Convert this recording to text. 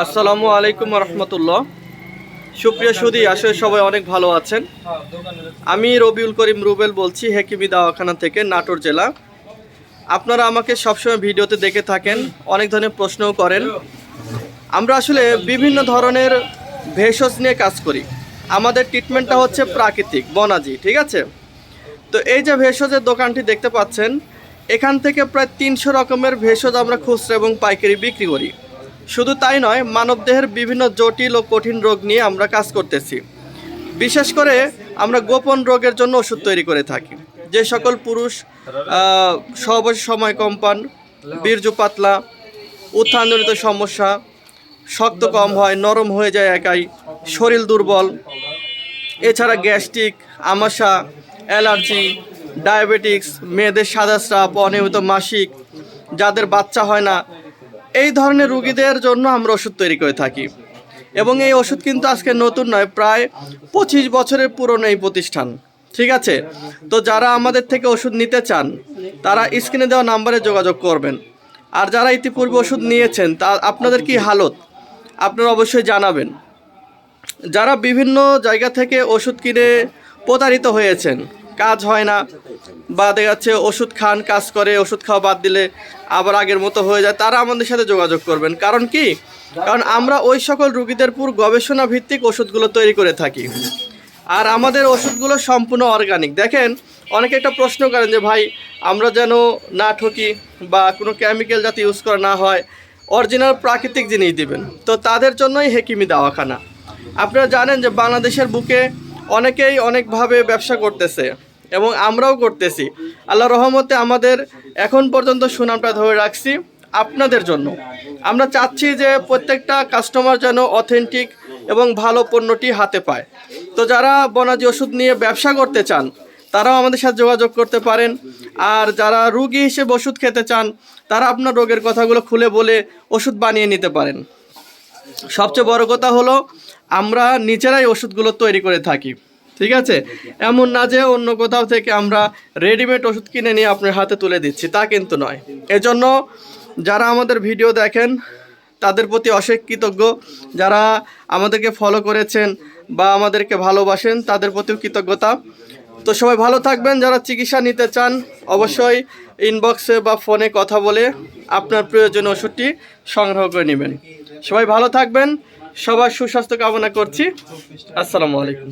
আসসালামু আলাইকুম রহমতুল্লাহ। সুপ্রিয় সুধী, আসলে সবাই অনেক ভালো আছেন। আমি রবিউল করিম রুবেল বলছি হেকিমি দাওয়াখানা থেকে, নাটোর জেলা। আপনারা আমাকে সবসময় ভিডিওতে দেখে থাকেন, অনেক ধরনের প্রশ্নও করেন। আমরা আসলে বিভিন্ন ধরনের ভেষজ নিয়ে কাজ করি। আমাদের ট্রিটমেন্টটা হচ্ছে প্রাকৃতিক বনাজি, ঠিক আছে? তো এই যে ভেষজের দোকানটি দেখতে পাচ্ছেন, এখান থেকে প্রায় 300 রকমের ভেষজ আমরা খুচরা এবং পাইকারি বিক্রি করি। শুধু তাই নয়, মানবদেহের বিভিন্ন জটিল ও কঠিন রোগ নিয়ে আমরা কাজ করতেছি। বিশেষ করে আমরা গোপন রোগের জন্য ওষুধ তৈরি করে থাকি। যে সকল পুরুষ সহবাসের সময় কম পান, বীর্য পাতলা, উত্থানজনিত সমস্যা, শক্ত কম হয়, নরম হয়ে যায় একাই, শরীর দুর্বল, এছাড়া গ্যাস্ট্রিক, আমাশা, অ্যালার্জি, ডায়াবেটিক্স, মেয়েদের সাদা স্রাব, অনিয়মিত মাসিক, যাদের বাচ্চা হয় না, এই ধরনের রুগীদের জন্য আমরা ওষুধ তৈরি করে থাকি। এবং এই ওষুধ কিন্তু আজকে নতুন নয়, প্রায় 25 বছরের পুরনো এই প্রতিষ্ঠান, ঠিক আছে? তো যারা আমাদের থেকে ওষুধ নিতে চান, তারা স্ক্রিনে দেওয়া নাম্বারে যোগাযোগ করবেন। আর যারা ইতিপূর্বে ওষুধ নিয়েছেন, তা আপনাদের কি হালত আপনারা অবশ্যই জানাবেন। যারা বিভিন্ন জায়গা থেকে ওষুধ কিনে প্রতারিত হয়েছেন, কাজ হয় না, বা দেখা যাচ্ছে ওষুধ খান, কাজ করে, ওষুধ খাওয়া বাদ দিলে আবার আগের মতো হয়ে যায়, তারা আমাদের সাথে যোগাযোগ করবেন। কারণ কি? কারণ আমরা ওই সকল রুগীদের পুরো গবেষণা ভিত্তিক ওষুধগুলো তৈরি করে থাকি। আর আমাদের ওষুধগুলো সম্পূর্ণ অর্গানিক। দেখেন, অনেকে একটা প্রশ্ন করেন যে ভাই, আমরা যেন না ঠকি বা কোনো কেমিক্যাল যাতে ইউজ করা না হয়, অরিজিনাল প্রাকৃতিক জিনিস দিবেন। তো তাদের জন্যই হেকিমি দাওয়াখানা। আপনারা জানেন যে বাংলাদেশের বুকে অনেকেই অনেকভাবে ব্যবসা করতেছে এবং আমরাও করতেছি। আল্লাহ রহমতে আমাদের এখন পর্যন্ত সুনামটা ধরে রাখছি আপনাদের জন্য। আমরা চাচ্ছি যে প্রত্যেকটা কাস্টমার যেন অথেন্টিক এবং ভালো পণ্যটি হাতে পায়। তো যারা বনাজি ওষুধ নিয়ে ব্যবসা করতে চান, তারাও আমাদের সাথে যোগাযোগ করতে পারেন। আর যারা রুগী হিসেবে ওষুধ খেতে চান, তারা আপনার রোগের কথাগুলো খুলে বলে ওষুধ বানিয়ে নিতে পারেন। সবচেয়ে বড় কথা হলো, আমরা নিজেরাই ওষুধগুলো তৈরি করে থাকি, ঠিক আছে? এমন না যে অন্য কোথাও থেকে আমরা রেডিমেড ওষুধ কিনে নিয়ে আপনার হাতে তুলে দিচ্ছি, তা কিন্তু নয়। এজন্য যারা আমাদের ভিডিও দেখেন, তাদের প্রতি অশেষ কৃতজ্ঞ। যারা আমাদেরকে ফলো করেছেন বা আমাদেরকে ভালোবাসেন, তাদের প্রতিও কৃতজ্ঞতা। তো সবাই ভালো থাকবেন। যারা চিকিৎসা নিতে চান, অবশ্যই ইনবক্সে বা ফোনে কথা বলে আপনার প্রয়োজনীয় ওষুধটি সংগ্রহ করে নেবেন। সবাই ভালো থাকবেন। সবার সুস্বাস্থ্য কামনা করছি। আসসালামু আলাইকুম।